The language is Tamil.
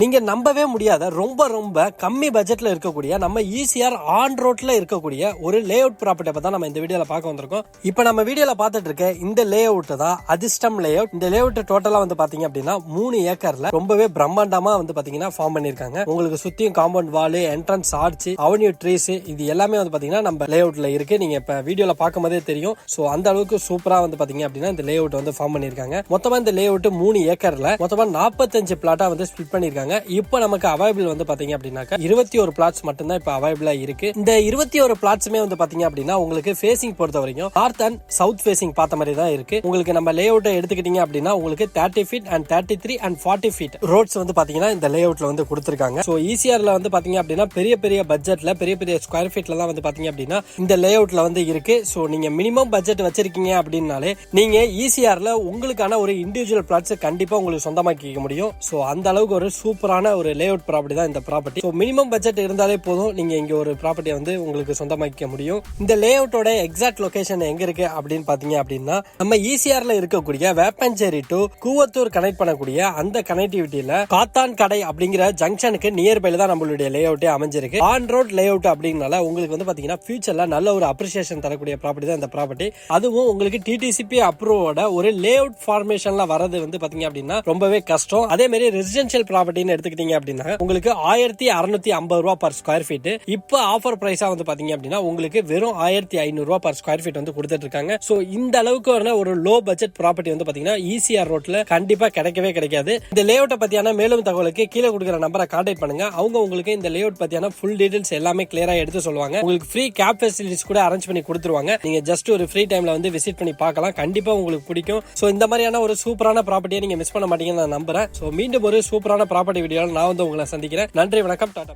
நீங்க நம்பவே முடியாத ரொம்ப ரொம்ப கம்மி பட்ஜெட்ல இருக்கக்கூடிய நம்ம ஈசிஆர் ஆன் ரோட்ல இருக்கக்கூடிய ஒரு லே அவுட் ப்ராப்பர்ட்டி பத்தி நம்ம இந்த வீடியோல பார்க்க வந்திருக்கோம். இப்ப நம்ம வீடியோல பார்த்துட்டு இருக்க இந்த லே அவுட் தான் அதிர்ஷ்டம் லே அவுட். இந்த லே அவுட் டோட்டலா வந்து பாத்தீங்க அப்படின்னா 3 ஏக்கர்ல ரொம்பவே பிரம்மாண்டமா வந்து பாத்தீங்கன்னா ஃபார்ம் பண்ணிருக்காங்க. உங்களுக்கு சுத்தியும் compound wall, entrance arch, avenue trees இது எல்லாமே வந்து பாத்தீங்கன்னா நம்ம லே அவுட்ல இருக்கு. நீங்க இப்ப வீடியோல பார்க்கும் போதே தெரியும். சோ அந்த அளவுக்கு சூப்பரா வந்து பாத்தீங்க அப்படின்னா இந்த லே அவுட் வந்து ஃபார்ம் பண்ணிருக்காங்க. மொத்தமா இந்த லே அவுட் 3 ஏக்கர்ல மொத்தமா 45 பிளாட்டா வந்து ஸ்பிளிட் பண்ணிருக்காங்க. இப்ப நமக்கு அவைலபிள் வந்து பாத்தீங்க அப்படின்னாக்கா 21 பிளாட்ஸ் மட்டும் தான் இப்ப அவைலபிளா இருக்கு. இந்த 21 பிளாட்ஸுமே வந்து பாத்தீங்க அப்படின்னா உங்களுக்கு ஃபேசிங் பொறுத்த வரைக்கும் நார்த் அண்ட் சவுத் ஃபேசிங் பார்த்த மாதிரி தான் இருக்கு. உங்களுக்கு நம்ம லே அவுட் எடுத்துக்கிட்டீங்க அப்படின்னா உங்களுக்கு 30 feet and 33 and 40 feet roads வந்து பாத்தீங்கன்னா இந்த லே அவுட்ல வந்து கொடுத்திருக்காங்க. சோ ஈசிஆர்ல வந்து பாத்தீங்க அப்படின்னா பெரிய பெரிய பட்ஜெட்ல பெரிய பெரிய ஸ்கொயர் ஃபீட்ல தான் வந்து பாத்தீங்க அப்படின்னா இந்த லே அவுட்ல வந்து இருக்கு. சோ நீங்க மினிமம் பட்ஜெட் வச்சிருக்கீங்க அப்படின்னாலே நீங்க ஈசிஆர்ல உங்களுக்கான ஒரு இண்டிவிஜுவல் பிளாட்ஸ் கண்டிப்பா உங்களுக்கு சொந்தமாக்கிக்க முடியும். சோ அந்த அளவுக்கு ஒரு சூப்பரான ஒரு லே அவுட் ப்ராப்பர்ட்டி தான் இந்த ப்ராப்பர்ட்டி. சோ மினிமம் பட்ஜெட் இருந்தாலே போதும் நீங்க இங்க ஒரு ப்ராப்பர்ட்டியை வந்து உங்களுக்கு சொந்தமாக்கிக்க முடியும். இந்த லே அவுட்டோட எக்ஸாக்ட் லொகேஷன் எங்க இருக்கு அப்படின்னு பாத்தீங்க அப்படின்னா நம்ம ஈசிஆர்ல இருக்கக்கூடிய வேப்பஞ்சேரி டு கூவத்தூர் கனெக்ட் பண்ணக்கூடிய அந்த கனெக்டிவிட்டியில காத்தான் கடை அப்படிங்கிற ஜங்ஷனுக்கு நியர்பைல தான் நம்மளுடைய லே அவுட்டே அமைஞ்சிருக்கு. ஆன் ரோட் லே அவுட் அப்படிங்கனால உங்களுக்கு வந்து பாத்தீங்கன்னா ஃபியூச்சர்ல நல்ல ஒரு அப்ரிசியேஷன் தரக்கூடிய ப்ராப்பர்ட்டி தான் இந்த ப்ராப்பர்ட்டி. அதுவும் உங்களுக்கு டிடிசிபி அப்ரூவோட ஒரு லே அவுட் ஃபார்மேஷன்ல வரது வந்து பாத்தீங்க அப்படின்னா ரொம்பவே கஷ்டம். அதே மாதிரி ரெசிடென்ஷியல் ப்ராப்பர்ட்டின்னு எடுத்துக்கிட்டீங்க அப்படின்னா உங்களுக்கு 1650 ரூபாய் பர் ஸ்கொயர் ஃபீட். இப்ப ஆஃபர் பிரைஸா வந்து பாத்தீங்க அப்படின்னா உங்களுக்கு வெறும் 1500 ரூபாய் பர் ஸ்கொயர் ஃபீட் வந்து கொடுத்துட்டு இருக்காங்க. சோ இந்த அளவுக்கு ஒரு லோ பட்ஜெட் ப்ராப்பர்ட்டி வந்து பாத்தீங்கன்னா ஈசிஆர் ரோட்ல கண்டிப்பா கிடைக்கவே கிடைக்காது. இந்த லே அவுட் பத்தியான மேலும் தகவலுக்கு கீழே கொடுக்கிற நம்பரை கான்டாக்ட் பண்ணுங்க. அவங்க உங்களுக்கு இந்த லே அவுட் பத்தியான ஃபுல் டீடைல்ஸ் எல்லாமே கிளியரா எடுத்து சொல்லுவாங்க. உங்களுக்கு ஃப்ரீ கேப் ஃபெசிலிட்டிஸ் கூட அரேஞ்ச் பண்ணி கொடுத்துருவாங்க. நீங்க ஜஸ்ட் ஒரு ஃப்ரீ டைம்ல வந்து விசிட் பண்ணி பார்க்கலாம். கண்டிப்பா உங்களுக்கு பிடிக்கும். சோ இந்த மாதிரியான ஒரு சூப்பரான ப்ராப்பர்ட்டியை நீங்க மிஸ் பண்ண மாட்டீங்கன்னு நான் நம்புறேன். சோ மீண்டும் ஒரு சூப்பரான ப்ராப்பர்ட்டி வீடியோல நான் வந்து உங்களை சந்திக்கிறேன். நன்றி, வணக்கம், டாடா.